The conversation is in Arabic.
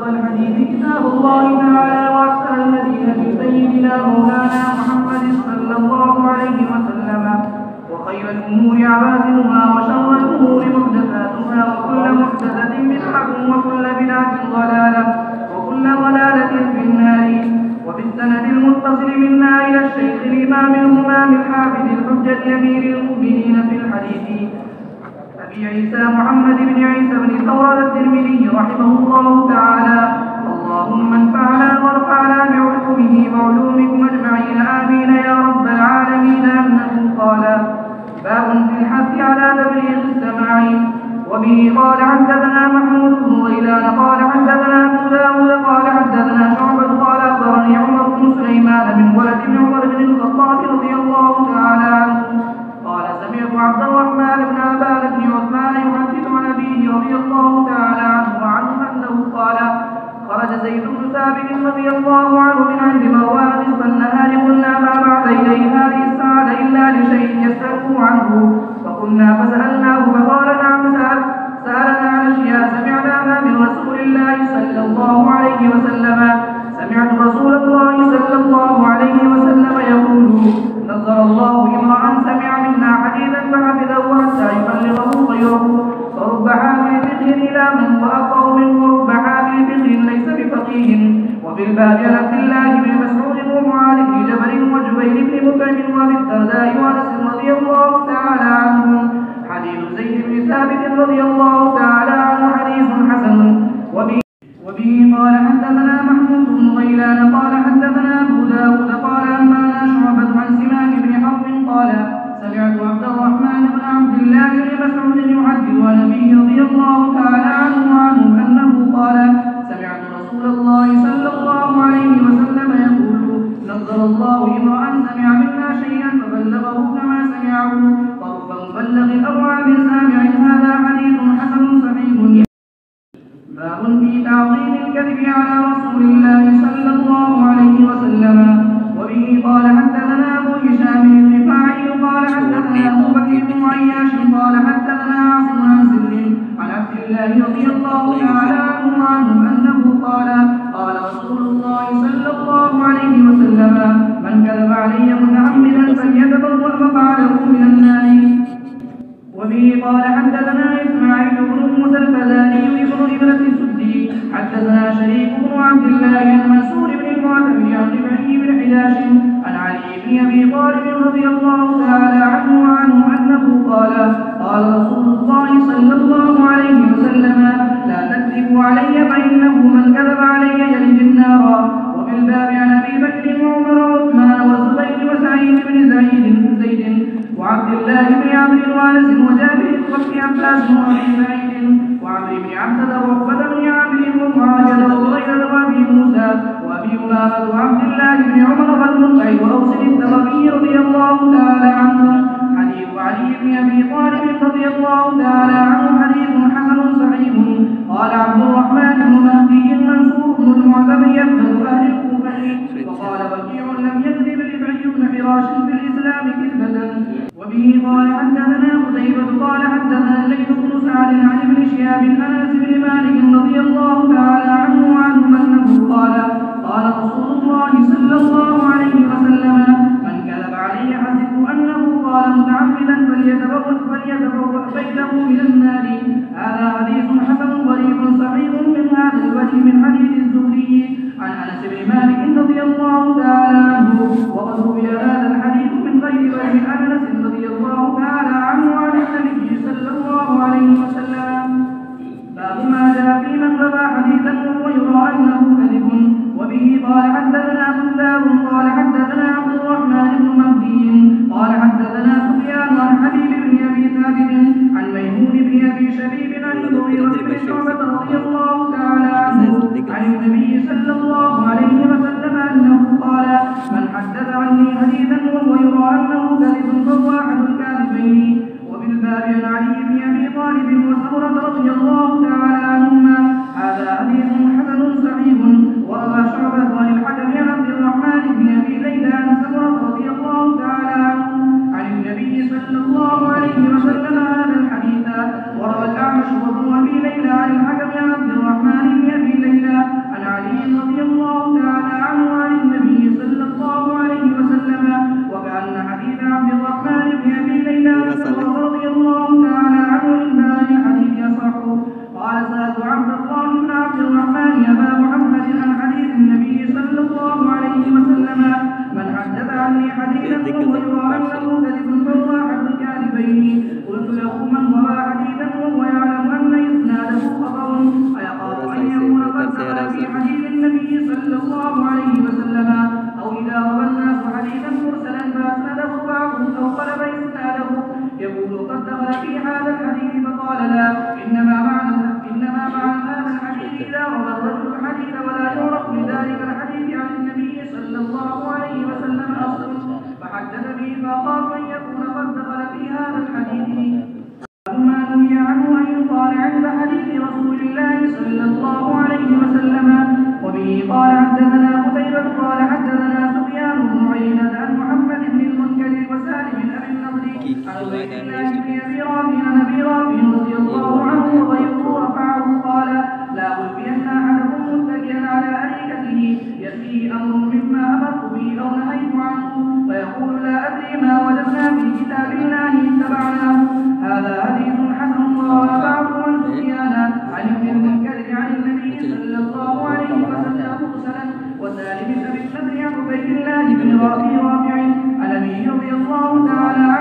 الحديث كتاب الله تعالى وأحسن الهدي هدي سيدنا مولانا محمد صلى الله عليه وسلم وخير الأمور عبادتها وشر الأمور محدثاتها وكل محدثة بدعة وكل بدعة ضلالة وكل ضلالة في النار. وبالسند المتصل منا إلى الشيخ الإمام الهمام الحافظ الحجة أمير المؤمنين في الحديث أبي عيسى محمد بن عيسى بن ثورة الترمذي رحمه الله تعالى. اللهم انفعنا وارفعنا بعلومه وعلومكم أجمعين آمين يا رب العالمين. أنه قال: باب في الحث على تبليغ السماع. وبه قال حدثنا محمود بن غيلان قال حدثنا أبو داود قال حدثنا شعبة قال أخبرني عمر بن سليمان من ولد بن عمر بن الخطاب رضي الله تعالى عنه قال: سمعت عبد الرحمن بن عباد بن عثمان يحدث عن أبيه رضي الله تعالى عنه وعنه أنه قال: خرج زيد بن ثابت رضي الله عنه من عند مروان نصف النهار قلنا ما بعد إليه هذه الساعة إلا لشيء يسأله عنه فقلنا فسألناه فقال: نعم سألنا عن أشياء سمعناها من رسول الله صلى الله عليه وسلم. سمعت رسول الله صلى الله عليه وسلم يقول: نظر الله امرأ سمع منا حديثا فحفظه حتى يبلغه غيره فرب حامل فقه إلى من وأفقه منه ورب حامل فقه ليس بفقيه. وفي الباب عن عبد الله بن مسعود ومعاذ بن جبل وجبير بن مطعم وأبي الدرداء وأنس رضي الله تعالى عنهم حديث زيد بن ثابت رضي الله تعالى عنه حديث حسن. وبه قال حدثنا محمود بن غيلان قال حدثنا أبو داود قال أنبانا شعبة عن سماك بن حرب قال: سمعت عبد الرحمن بن عبد الله بن مسعود يحدث عن أبيه رضي الله تعالى عنه أنه قال: سمعت رسول الله صلى الله عليه وسلم يقول: نظر الله امرأ سمع منا شيئا فبلغه كما سمعه فرب مبلغ أو عام سامع. هذا حديث حسن صحيح. باب في تعظيم الكذب على رسول الله صلى الله عليه وسلم. وبه قال حدثنا أبو هشام الرفاعي قال حدثنا أبو بكر بن عياش قال حدثنا عاصم عن سر عن عبد الله رضي الله تعالى عنه أنه قال: قال رسول الله صلى الله عليه وسلم: من كذب علي متعمدا فليتبوأ مقعده من النار. وبه قال حدثنا إسماعيل بن موسى الفزاري بن ابنة السدي حدثنا شريك بن عبد الله عن منصور بن المعتمر عن ربعي بن حجاش عن علي بن أبي طالب رضي الله تعالى عنه أنه قال: قال رسول الله صلى الله عليه وسلم: لا تكذبوا علي فإنه من كذب علي يلج النار. وفي الباب عن أبي بكر وعمر وعثمان والزبير وسعيد بن زيد وعبد الله بن عمرو وانس وجابر وابن عباس وابي سعيد وعمرو بن عبده وعقبه بن عامر ومعاذ وهريره وابي موسى وابي امامه وعبد الله بن عمر والمنقع واوس الثقفي رضي الله تعالى عنه حديث علي بن ابي طالب رضي الله تعالى عنه حديث حسن صحيح. قال عبد الرحمن بن مهدي منصور بن المعتمر يبدأ اهل الكوفه وقال وكيع لم يكذب ربعي بن حراش في الاسلام كذبه. وبه قال حدثنا قتيبة قال حدثنا الليث بن سعد عن ابن شهاب عن انس بن مالك رضي الله تعالى عنه انه قال: قال رسول الله صلى الله عليه وسلم: من كذب علي حسبت انه قال متعمدا فليتبوأ بيته من النار. هذا حديث حسن غريب صحيح من هذا الوجه من حديث الزهري عن انس بن مالك رضي الله تعالى عنه. وقد روي هذا الحديث من غير وجه عن انس رضي الله تعالى عنه عن النبي صلى الله عليه وسلم. باب ما جاء في من روى حديثا وهو يرى انه كذب. وبه قال حدثنا بندار قال حدثنا عبد الرحمن بن مهدي قال حدثنا سفيان عن حبيب بن ابي ثابت عن ميمون بن ابي شبيب عن المغيرة بن شعبة رضي الله تعالى عنه عن النبي صلى الله عليه وسلم انه قال: من حدث عني حديثا وهو يرى انه كذب فهو احد الكاذبين. وفي الباب عن علي بن ابي طالب وسمرة رضي الله تعالى عنهما. هذا حديث حسن صحيح. وروى شعبة عن الحكم عن عبد الرحمن بن ابي ليلى عن سمرة رضي الله تعالى عنه عن النبي صلى الله عليه وسلم هذا الحديث. وروى الأعمش وابن ابي ليلى عن الحكم عن عبد الرحمن بن ابي ليلى الله عليه وسلم: من حدث عني حديثا وهو يرى أنه كذب فهو أحد الكاذبين. قلت له: من روى حديثا وهو يعلم أن إسناده خطأ أيخاف أن يكون قد دخل في حديث النبي صلى الله عليه وسلم؟ أو إذا روى الناس حديثا مرسلا فأسنده بعضهم أو قلب إسناده يقول قد دخل في هذا الحديث؟ فقال: لا، إنما معنى هذا الحديث إذا روى الرجل الحديث ولا يعرف لذلك الحديث عن النبي صلى الله عليه وسلم أصل فحدث به فأخاف أن يكون قد دخل في هذا الحديث. ما نهي عنه أن يقال عند حديث رسول الله صلى الله عليه وسلم. وبه قال حدثنا قتيبة قال حدثنا سفيان بن عيينة عن محمد بن المنكدر وسالم بن أبي النضر عن عبيد الله بن أبي رافع عن أبي رافع رضي الله عنه وغيره رفعه قال: لا ألفين أحدكم متكئا على أريكته يأتيه أمر مما أمرت به أو نهيت عنه ويقول: لا أدري ما وجدنا في كتاب الله اتبعناه. هذا حديث حسن رواه بعض عن سفيان عن ابن المنكدر عن النبي صلى الله عليه وسلم مرسلا. وسالم بن أبي النضر عن عبيد الله بن رافع عن أبي رضي الله تعالى